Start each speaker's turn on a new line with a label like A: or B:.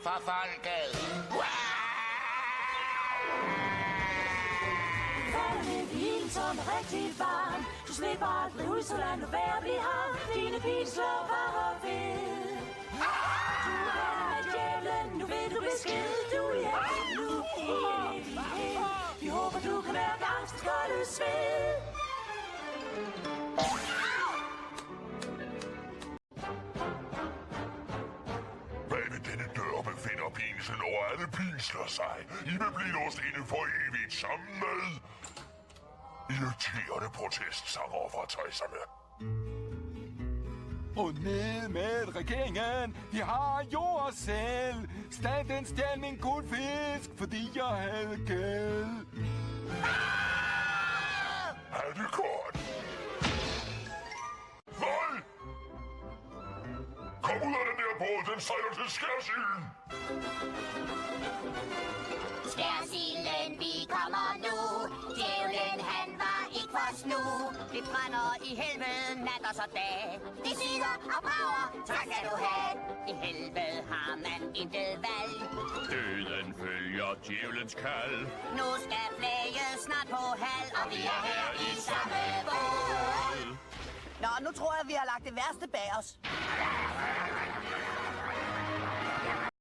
A: for folket.
B: Falder ned i ilden som er rigtig varm. Du slipper aldrig ud, så lad nu være blive ham. Dine pinsler var ved. Du er venner med djævlen, nu vil du besked. Du er hjemme nu i evighed. Vi håber, du kan mærke angst, kolde sved.
C: Bag ved denne dør befinder pinslen, og alle pinsler sig. I vil blive låst inde for evigt sammen med irriterende protestsanger fra 60'erne.
D: Og ned med regeringen, vi har jo os selv. Staten stjal min guldfisk, fordi jeg havde gæld.
C: Er det godt? Nej! Kom ud af den der båd, den sejler til skærsilden!
E: Skærsilden, vi kommer nu. Djævlen, han var ikke for snu. Det brænder i helvede nat og så dag. Det syder og brager, tak skal du have. I helvede har man intet valg.
F: Døden følger djævelens kald.
E: Nu skal flaget snart på halv, og vi er her i samme båd.
G: Nå, nu tror jeg, vi har lagt det værste bag os.